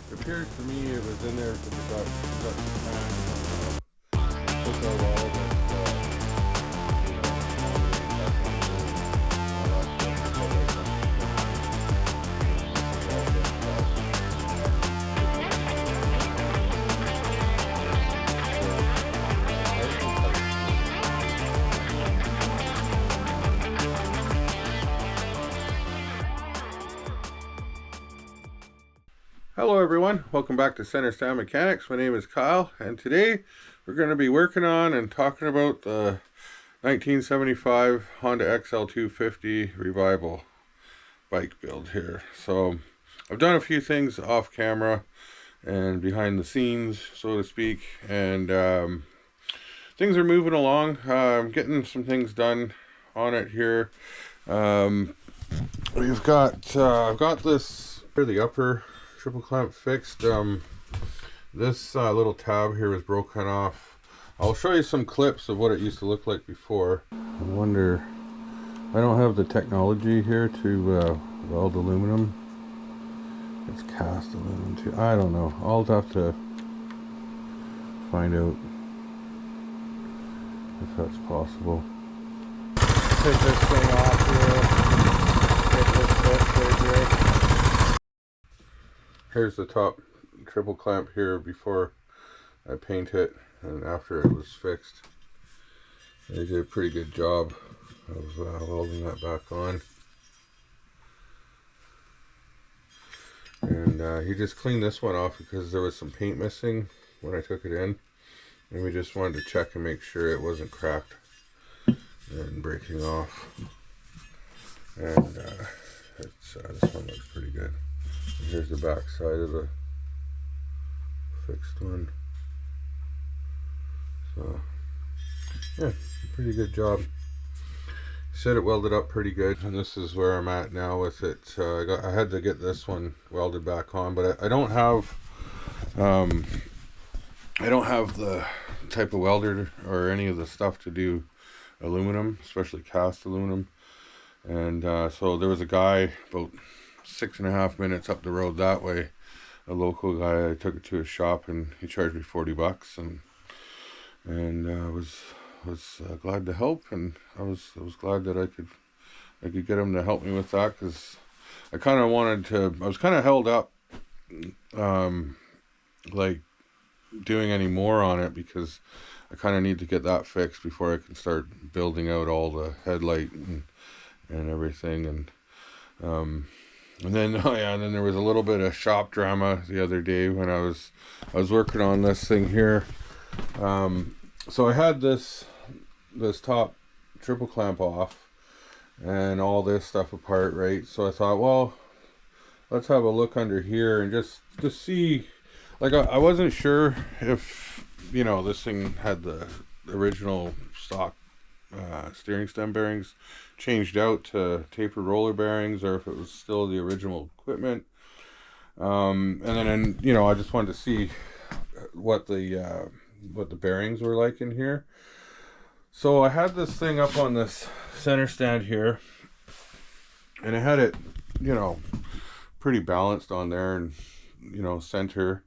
It appears to me it was in there because it got smashed. Took out all of it. Hello everyone, welcome back to Center Stand Mechanics. My name is Kyle, and today we're going to be working on and talking about the 1975 Honda XL250 Revival bike build here. So I've done a few things off camera and behind the scenes, so to speak, and things are moving along. I'm getting some things done on it here. I've got this for the upper triple clamp fixed. This little tab here was broken off. I'll show you some clips of what it used to look like before. I wonder, I don't have the technology here to weld aluminum. It's cast aluminum too. I don't know. I'll have to find out if that's possible. Take this thing off here. Take this bit right here. Here's the top triple clamp here before I paint it and after it was fixed. They did a pretty good job of welding that back on. And he just cleaned this one off because there was some paint missing when I took it in. And we just wanted to check and make sure it wasn't cracked and breaking off. And this one looks pretty good. And here's the back side of the fixed one. So yeah, pretty good job. Said it welded up pretty good, and this is where I'm at now with it. I had to get this one welded back on, but I don't have the type of welder or any of the stuff to do aluminum, especially cast aluminum. And so there was a guy about 6.5 minutes up the road that way, a local guy. I took it to his shop and he charged me $40, and was glad to help, and I was glad that I could get him to help me with that, because I kind of wanted to. I was kind of held up like doing any more on it, because I kind of need to get that fixed before I can start building out all the headlight and everything. And then and then there was a little bit of shop drama the other day when I was working on this thing here. So I had this top triple clamp off and all this stuff apart, right? So I thought, well, let's have a look under here and just see. Like, I wasn't sure if, you know, this thing had the original stock steering stem bearings changed out to tapered roller bearings, or if it was still the original equipment. And then, you know, I just wanted to see what the bearings were like in here. So I had this thing up on this center stand here, and I had it, you know, pretty balanced on there, and, you know, center.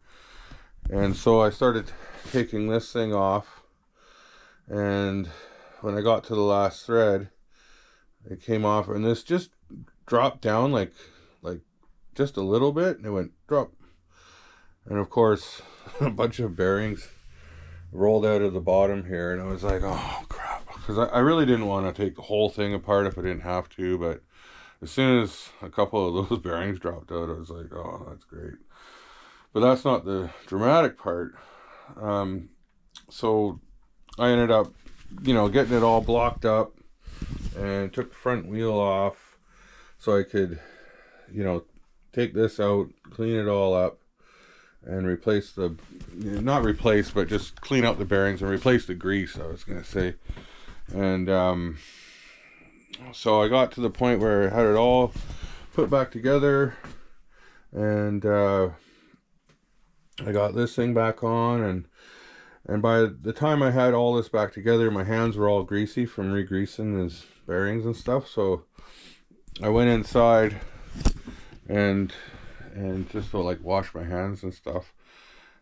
And so I started taking this thing off, and when I got to the last thread, it came off, and this just dropped down like just a little bit, and it went drop. And of course, a bunch of bearings rolled out of the bottom here, and I was like, oh crap, because I really didn't want to take the whole thing apart if I didn't have to. But as soon as a couple of those bearings dropped out, I was like, oh, that's great. But that's not the dramatic part. So I ended up, you know, getting it all blocked up, and took the front wheel off so I could, you know, take this out, clean it all up, and replace the, not replace, but just clean out the bearings and replace the grease, I was going to say. And so I got to the point where I had it all put back together, and I got this thing back on, and by the time I had all this back together, my hands were all greasy from re-greasing his bearings and stuff. So I went inside and and just to like wash my hands and stuff.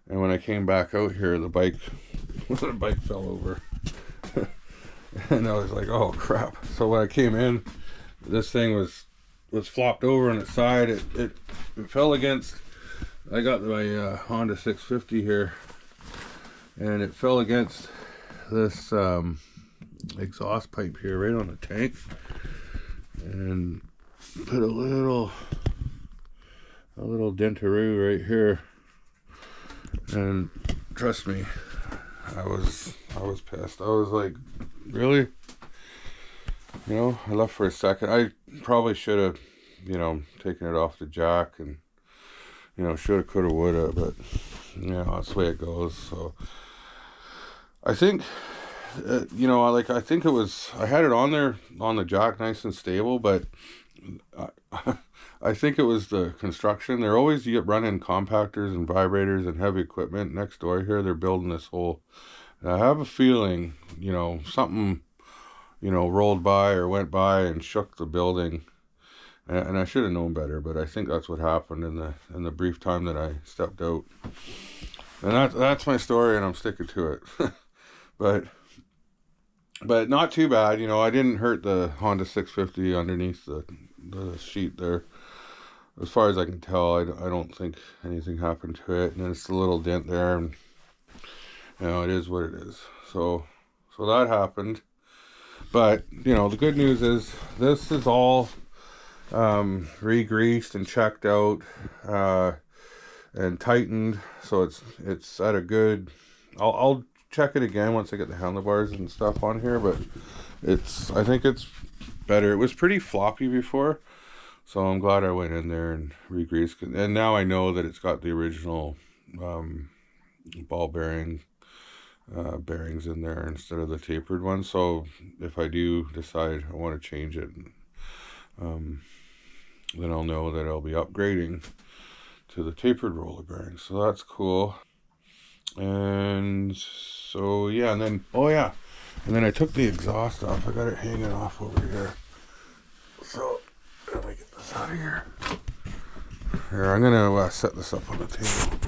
And when I came back out here, the bike the bike fell over. And I was like, oh crap. So when I came in, this thing was flopped over on its side. It fell against, I got my Honda 650 here, and it fell against this exhaust pipe here right on the tank, and put a little dentaroo right here. And trust me, I was pissed. I was like, really? You know, I left for a second. I probably should have, you know, taken it off the jack, and, you know, shoulda, coulda, woulda, but, you know, that's the way it goes. So I think, you know, like, I think it was, I had it on there on the jack nice and stable, but I think it was the construction. They're always, you get running compactors and vibrators and heavy equipment next door here. They're building this whole, and I have a feeling, you know, something, you know, rolled by or went by and shook the building, and I should have known better, but I think that's what happened in the brief time that I stepped out. And that's my story, and I'm sticking to it. But not too bad, you know. I didn't hurt the Honda 650 underneath the sheet there. As far as I can tell, I don't think anything happened to it. And it's a little dent there, and, you know, it is what it is. So that happened. But, you know, the good news is this is all re-greased and checked out and tightened. So it's at a good, I'll check it again once I get the handlebars and stuff on here, but I think it's better. It was pretty floppy before, so I'm glad I went in there and re-greased, and now I know that it's got the original ball bearings in there instead of the tapered one. So if I do decide I want to change it, then I'll know that I'll be upgrading to the tapered roller bearings. So that's cool. And so yeah, and then I took the exhaust off. I got it hanging off over here. So let me get this out of here. Here, I'm gonna set this up on the table.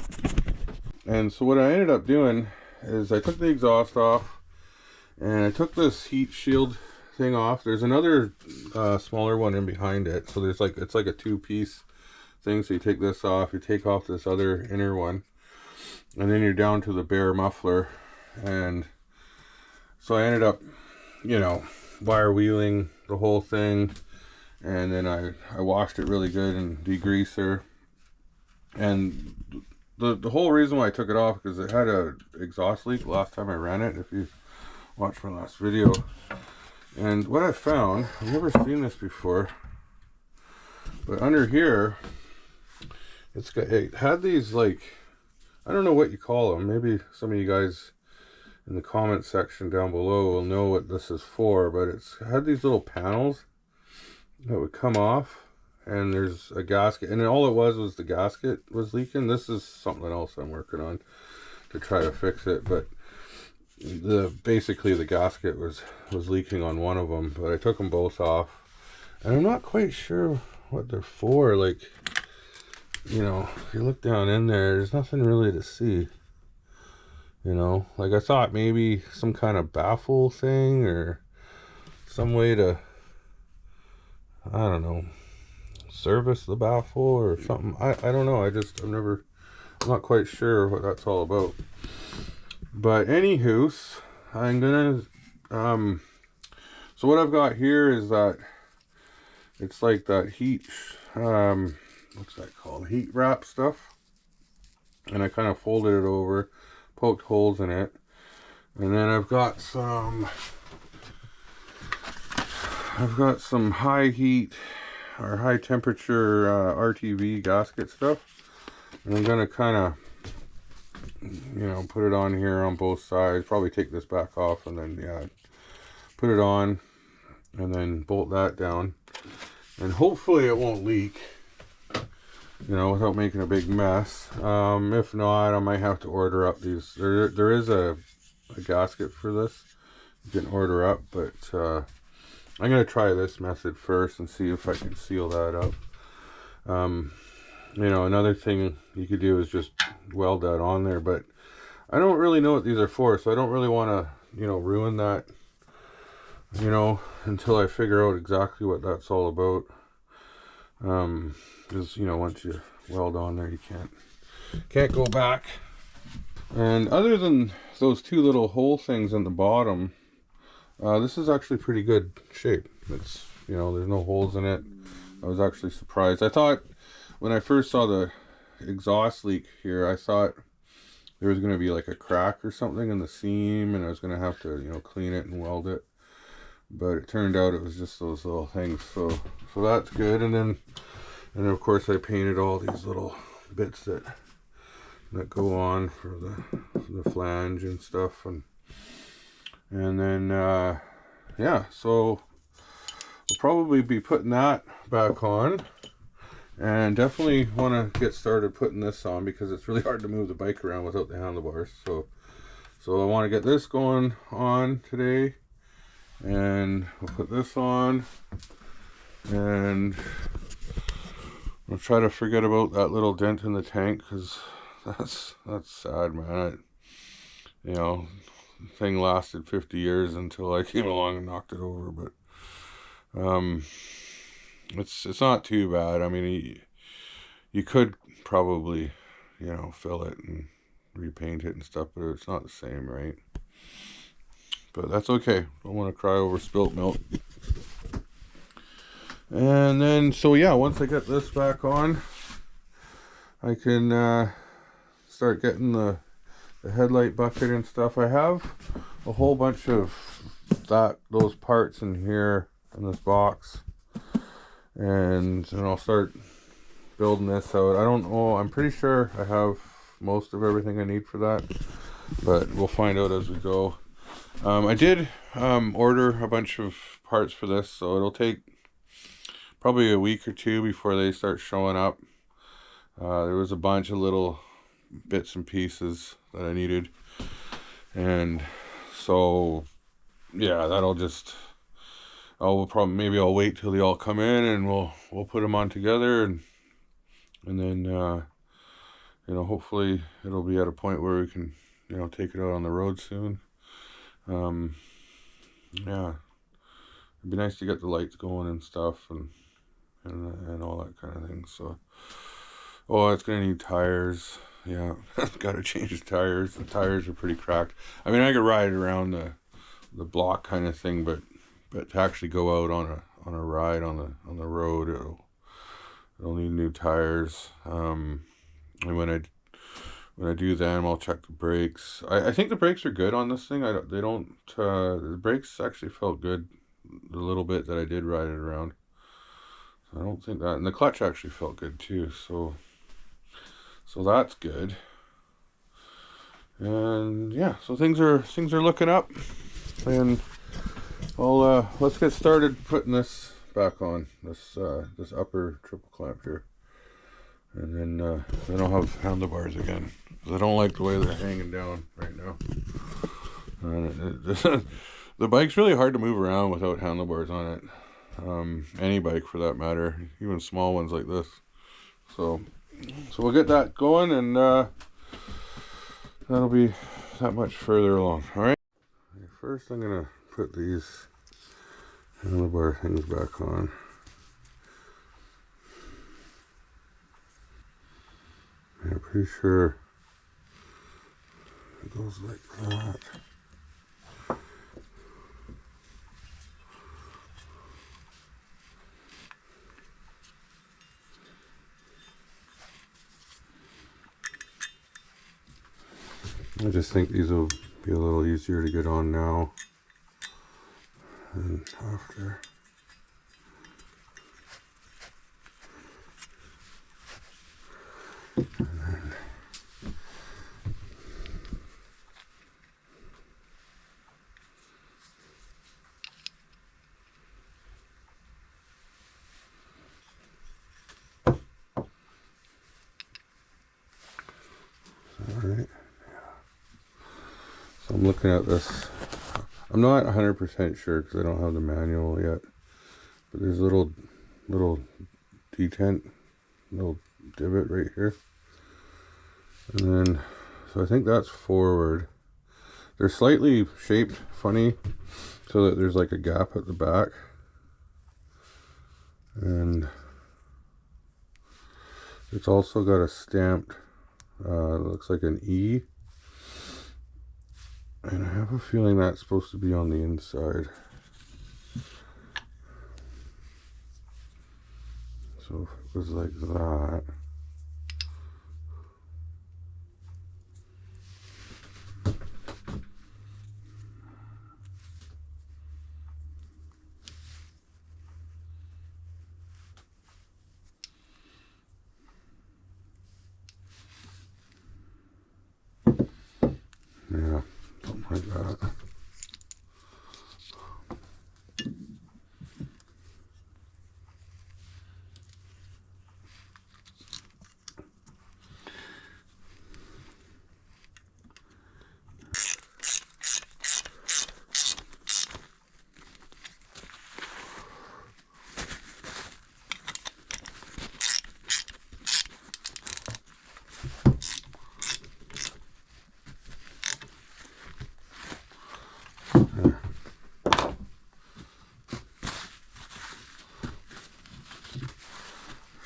And so what I ended up doing is I took the exhaust off, and I took this heat shield thing off. There's another smaller one in behind it. So there's it's like a two-piece thing. So you take this off, you take off this other inner one, and then you're down to the bare muffler. And so I ended up, you know, wire wheeling the whole thing, and then I washed it really good in degreaser. And the whole reason why I took it off, because it had a exhaust leak last time I ran it, if you watched my last video. And what I found, I've never seen this before, but under here, it had these, like, I don't know what you call them. Maybe some of you guys in the comment section down below will know what this is for, but it's had these little panels that would come off, and there's a gasket, and all it was the gasket was leaking. This is something else I'm working on to try to fix it, but basically the gasket was leaking on one of them, but I took them both off, and I'm not quite sure what they're for. Like, you know, if you look down in there, there's nothing really to see. You know, like, I thought maybe some kind of baffle thing, or some way to, I don't know, service the baffle or something. I don't know. I'm not quite sure what that's all about. But anywho, I'm gonna, so what I've got here is that it's like that heat, what's that called? Heat wrap stuff. And I kind of folded it over, poked holes in it, and then I've got some high heat or high temperature RTV gasket stuff, and I'm gonna kind of, you know, put it on here on both sides. Probably take this back off, and then put it on, and then bolt that down, and hopefully it won't leak, you know, without making a big mess. If not, I might have to order up these. There is a gasket for this you can order up, but I'm gonna try this method first and see if I can seal that up. you know, another thing you could do is just weld that on there, but I don't really know what these are for, so I don't really want to, you know, ruin that, you know, until I figure out exactly what that's all about. Because, you know, once you weld on there, you can't go back. And other than those two little hole things on the bottom, this is actually pretty good shape. It's, you know, there's no holes in it. I was actually surprised. I thought when I first saw the exhaust leak here, I thought there was going to be like a crack or something in the seam, and I was going to have to, you know, clean it and weld it. But it turned out it was just those little things. So that's good. And then of course I painted all these little bits that go on for the flange and stuff, and then yeah, so we'll probably be putting that back on, and definitely want to get started putting this on because it's really hard to move the bike around without the handlebars. So I want to get this going on today, and we'll put this on, and I'll try to forget about that little dent in the tank, because that's sad, man. You know, the thing lasted 50 years until I came along and knocked it over, but it's not too bad. I mean, you could probably, you know, fill it and repaint it and stuff, but it's not the same, right? But that's okay. Don't want to cry over spilt milk. And then, so yeah, once I get this back on, I can start getting the headlight bucket and stuff. I have a whole bunch of those parts in here in this box, and I'll start building this out. I don't know, I'm pretty sure I have most of everything I need for that, but we'll find out as we go. I did order a bunch of parts for this, so it'll take probably a week or two before they start showing up. There was a bunch of little bits and pieces that I needed, and so yeah, maybe I'll wait till they all come in, and we'll put them on together, and then you know, hopefully it'll be at a point where we can, you know, take it out on the road soon. Yeah, it'd be nice to get the lights going and stuff, and all that kind of thing. So, oh, it's gonna need tires. Yeah, gotta change the tires. The tires are pretty cracked. I mean, I could ride around the block kind of thing, but to actually go out on a ride on the road, it'll need new tires. And when I do them, I'll check the brakes. I think the brakes are good on this thing. The brakes actually felt good the little bit that I did ride it around. I don't think that, and the clutch actually felt good too, so that's good. And yeah, so things are looking up, and let's get started putting this back on, this upper triple clamp here, and then I'll have handlebars again, because I don't like the way they're hanging down right now. The bike's really hard to move around without handlebars on it. Any bike for that matter, even small ones like this. So we'll get that going, and that'll be that much further along. All right. First, I'm gonna put these handlebar things back on. I'm pretty sure it goes like that. I just think these will be a little easier to get on now than after. Alright. So I'm looking at this. I'm not 100% sure because I don't have the manual yet. But there's little detent, little divot right here. And then, so I think that's forward. They're slightly shaped funny so that there's like a gap at the back. And it's also got a stamped, looks like an E. And I have a feeling that's supposed to be on the inside. So if it was like that. Yeah, something like that.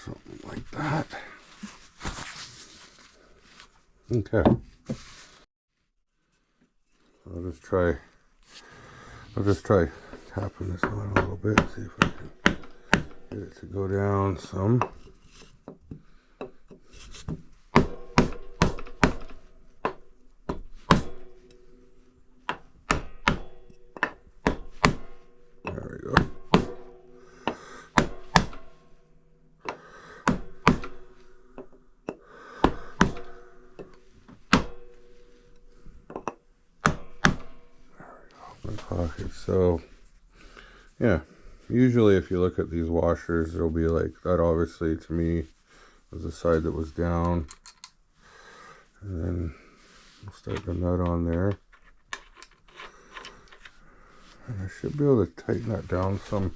Something like that. Okay. I'll just try tapping this on a little bit, see if I can get it to go down some. There we go. My pocket. So yeah, usually if you look at these washers, there'll be like that. Obviously to me was the side that was down, and then we'll start the nut on there, and I should be able to tighten that down some.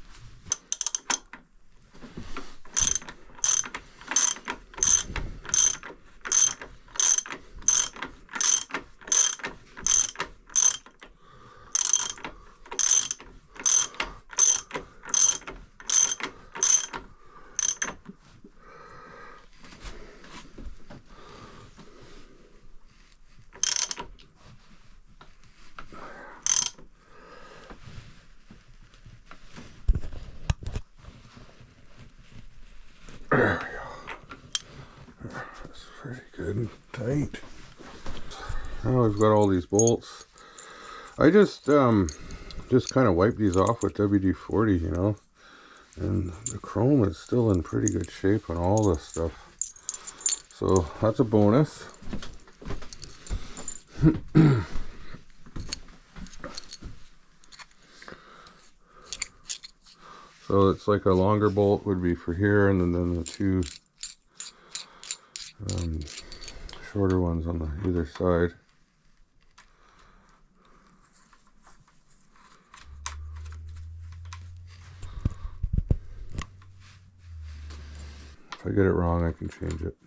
There we go. That's pretty good and tight. Now I've got all these bolts. I just kind of wipe these off with WD-40, you know, and the chrome is still in pretty good shape on all this stuff, so that's a bonus. So it's like a longer bolt would be for here, and then the two shorter ones on the either side. If I get it wrong, I can change it.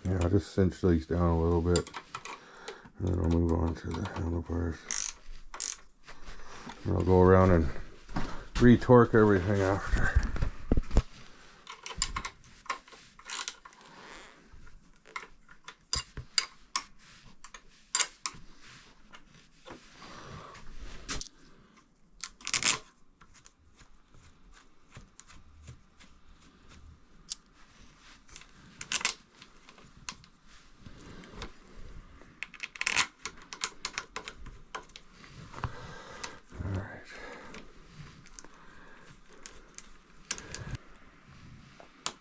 Yeah, I'll just cinch these down a little bit, and then I'll move on to the handlebars. And I'll go around and re-torque everything after.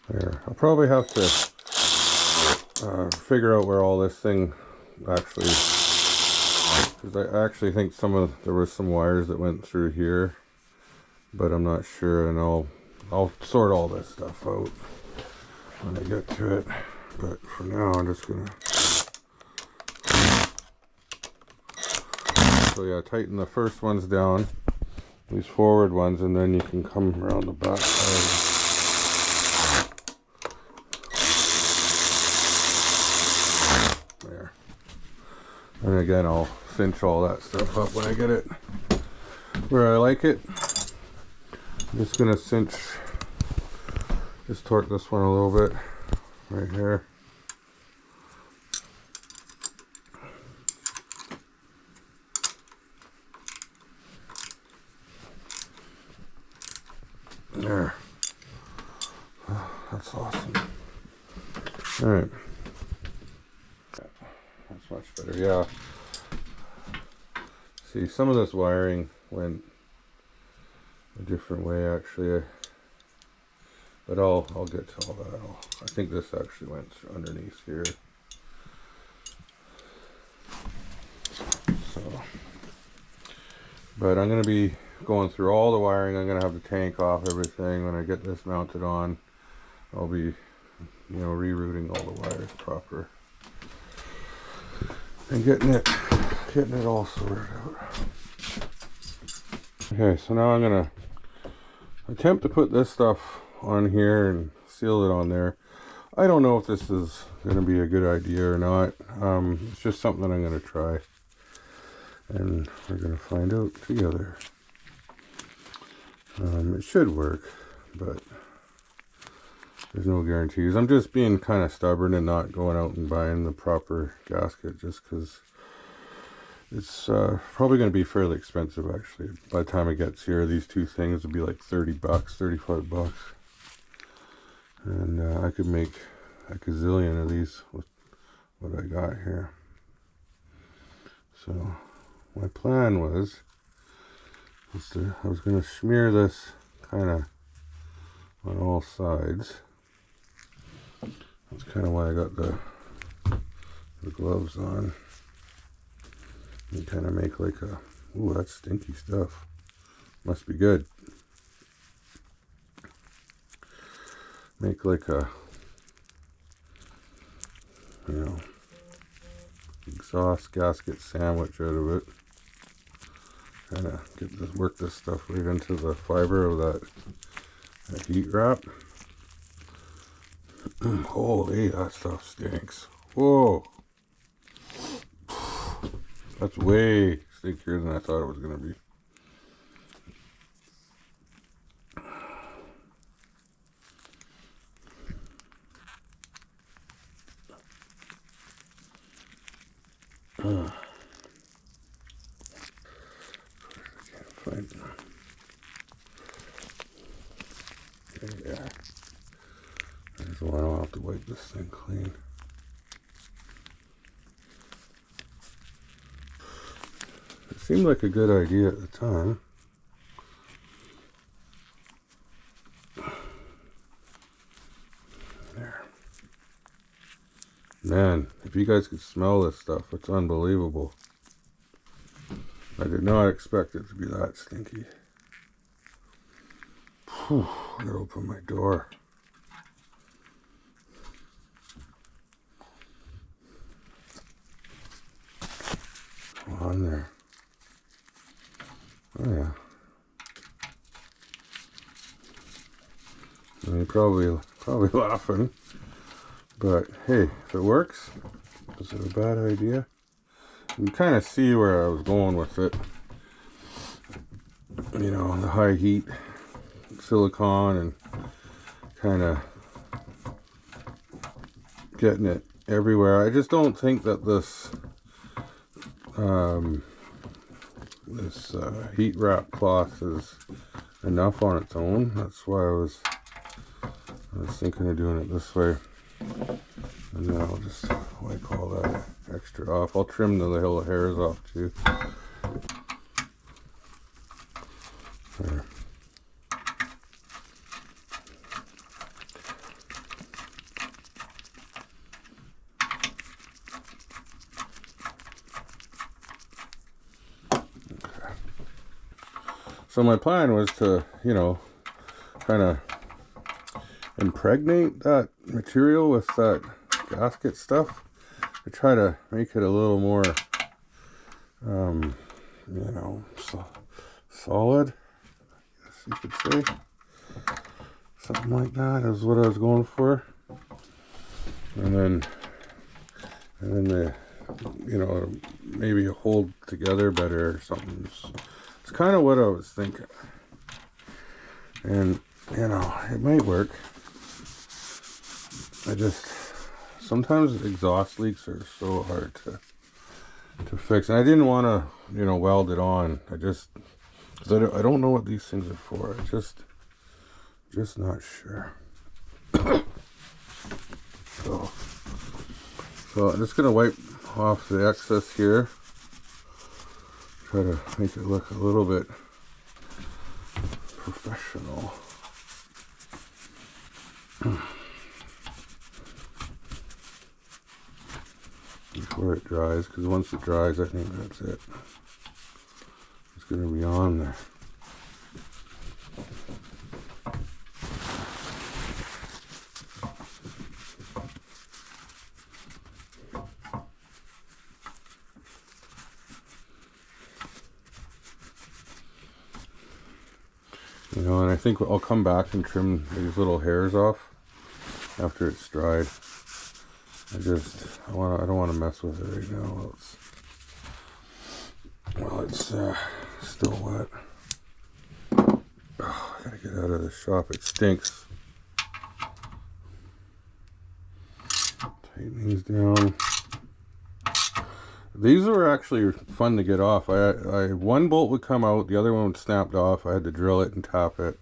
There, I'll probably have to figure out where all this thing actually because I actually think there were some wires that went through here, but I'm not sure, and I'll sort all this stuff out when I get to it. But for now, I'm just gonna. So yeah, tighten the first ones down, these forward ones, and then you can come around the back side. There. And again, I'll cinch all that stuff up when I get it where I like it. I'm just gonna just torque this one a little bit right here. There. Oh, that's awesome. All right. That's much better. Yeah. See, some of this wiring went a different way actually, but I'll get to all that. I think this actually went underneath here. So, but I'm going to be going through all the wiring. I'm going to have the tank off everything. When I get this mounted on, I'll be, rerouting all the wires proper and getting it all sorted out. Okay, so now I'm going to attempt to put this stuff on here and seal it on there. I don't know if this is going to be a good idea or not. It's just something that I'm going to try, and we're going to find out together. It should work, but there's no guarantees. I'm just being kind of stubborn and not going out and buying the proper gasket, just because it's probably going to be fairly expensive actually. By the time it gets here, these two things will be like 30 bucks, 35 bucks. And I could make a gazillion of these with what I got here. So my plan was I was going to smear this kind of on all sides. That's kind of why I got the gloves on. And kind of make like a, ooh, that's stinky stuff. Must be good. Make like a, exhaust gasket sandwich out of it. Kind of work this stuff right into the fiber of that heat wrap. Holy, that stuff stinks. Whoa. That's way stinkier than I thought it was going to be. I can't find them. There we are. There's one. I'll have to wipe this thing clean. It seemed like a good idea at the time. There. Man, if you guys could smell this stuff, it's unbelievable. I did not expect it to be that stinky. Whew, I gotta open my door. On there. Oh yeah. I mean, probably laughing, but hey, if it works, is it a bad idea? You can kind of see where I was going with it. The high heat silicone and kind of getting it everywhere. I just don't think that this heat wrap cloth is enough on its own. That's why I was thinking of doing it this way. And then I'll just wipe all that extra off. I'll trim the little hairs off too. There. So my plan was to, you know, kind of impregnate that material with that gasket stuff to try to make it a little more, you know, solid, I guess you could say. Something like that is what I was going for. And then the, you know, maybe hold together better or something. It's kind of what I was thinking. And, you know, it might work. Sometimes exhaust leaks are so hard to fix. And I didn't want to, you know, weld it on. Because I don't know what these things are for. Just not sure. So I'm just gonna wipe off the excess here. Try to make it look a little bit professional. Before it dries, because once it dries, I think that's it. It's gonna be on there. You know, and I think I'll come back and trim these little hairs off after it's dried. I don't want to mess with it right now while it's still wet. Oh, I gotta get out of the shop. It stinks. Tighten these down. These were actually fun to get off. One bolt would come out, the other one would snapped off. I had to drill it and tap it,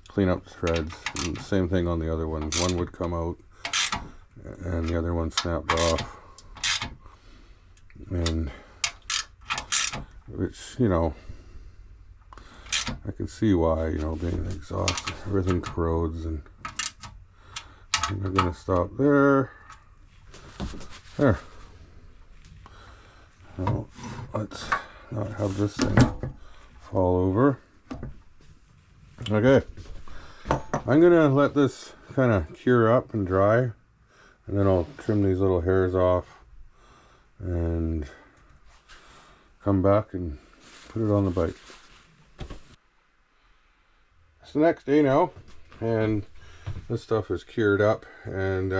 clean up the threads. And same thing on the other one. One would come out and the other one snapped off. And which, you know, I can see why, you know, being an exhaust, everything corrodes. And I think I'm gonna stop there. There. Now, let's not have this thing fall over. Okay, I'm gonna let this kind of cure up and dry, and then I'll trim these little hairs off and come back and put it on the bike. It's the next day now, and this stuff is cured up, and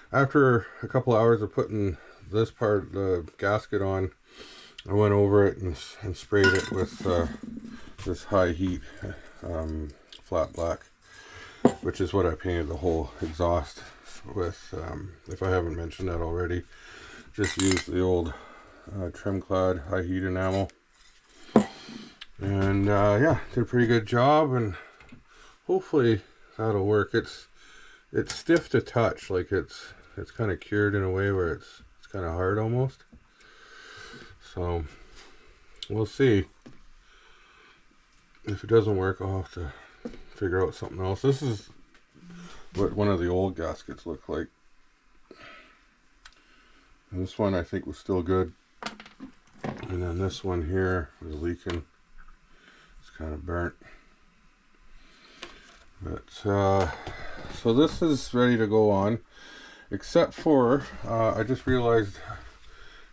after a couple hours of putting this part, the gasket on, I went over it and sprayed it with this high heat flat black, which is what I painted the whole exhaust with. If I haven't mentioned that already, just used the old trim clad high heat enamel, and yeah, did a pretty good job, and hopefully that'll work. It's stiff to touch, like it's kind of cured in a way where it's kind of hard almost. So we'll see. If it doesn't work, I'll have to figure out something else. This is what one of the old gaskets looked like. And this one I think was still good. And then this one here was leaking. It's kind of burnt. But so this is ready to go on. Except for, I just realized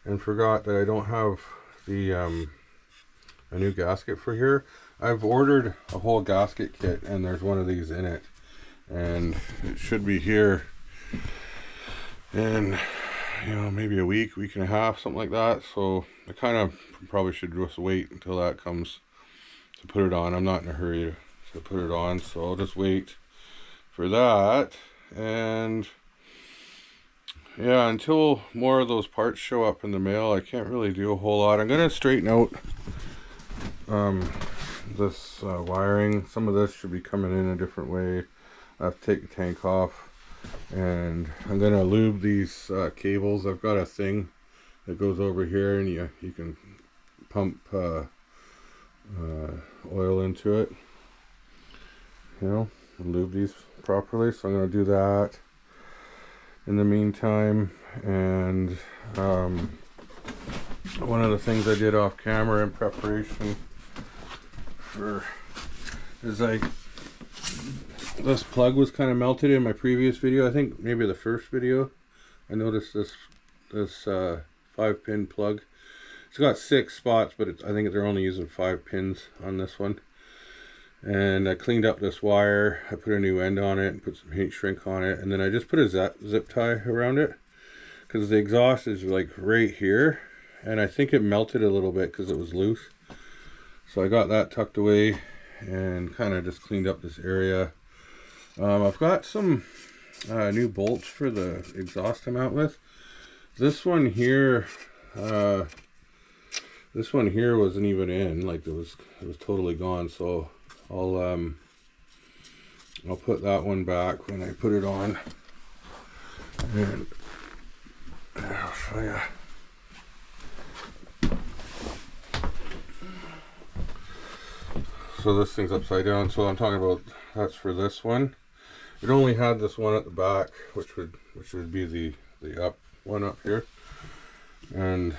and forgot that I don't have the a new gasket for here. I've ordered a whole gasket kit, and there's one of these in it, and it should be here in, you know, maybe a week and a half, something like that. So I kind of probably should just wait until that comes to put it on. I'm not in a hurry to put it on, so I'll just wait for that. And yeah, until more of those parts show up in the mail, I can't really do a whole lot. I'm going to straighten out this wiring. Some of this should be coming in a different way. I have to take the tank off, and I'm going to lube these cables. I've got a thing that goes over here, and you can pump oil into it, you know, and lube these properly. So I'm going to do that in the meantime. And one of the things I did off camera in preparation is this plug was kind of melted in my previous video. I think maybe the first video. I noticed this 5-pin plug. It's got 6 spots, but I think they're only using 5 pins on this one. And I cleaned up this wire. I put a new end on it and put some heat shrink on it, and then I just put a zip tie around it because the exhaust is like right here, and I think it melted a little bit because it was loose. So I got that tucked away and kind of just cleaned up this area. I've got some new bolts for the exhaust to mount with. This one here wasn't even in, like it was totally gone. So I'll put that one back when I put it on, and I'll show you. So this thing's upside down, so I'm talking about that's for this one. It only had this one at the back, which would be the up one up here, and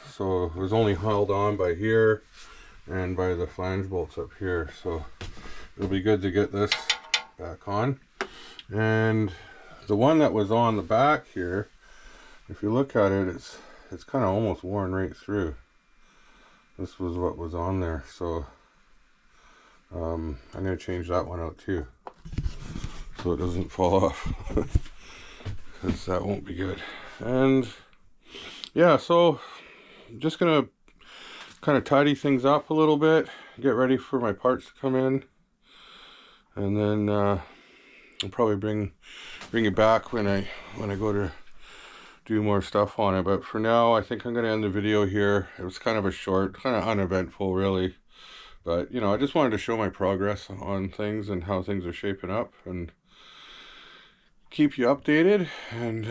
so it was only held on by here and by the flange bolts up here. So it'll be good to get this back on. And the one that was on the back here, if you look at it, it's kind of almost worn right through. This was what was on there, so I'm going to change that one out too, so it doesn't fall off, because that won't be good. And yeah, so I'm just going to kind of tidy things up a little bit, get ready for my parts to come in, and then I'll probably bring it back when I go to do more stuff on it. But for now, I think I'm going to end the video here. It was kind of a short, kind of uneventful really, but you know, I just wanted to show my progress on things and how things are shaping up and keep you updated. And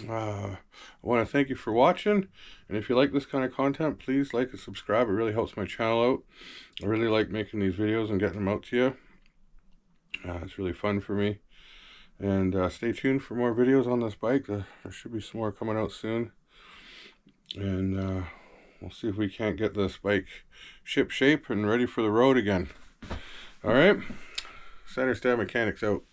I want to thank you for watching, and if you like this kind of content, please like and subscribe. It really helps my channel out. I really like making these videos and getting them out to you. It's really fun for me. And stay tuned for more videos on this bike. There should be some more coming out soon, and we'll see if we can't get this bike ship shape and ready for the road again. All right, Center Stand Mechanics out.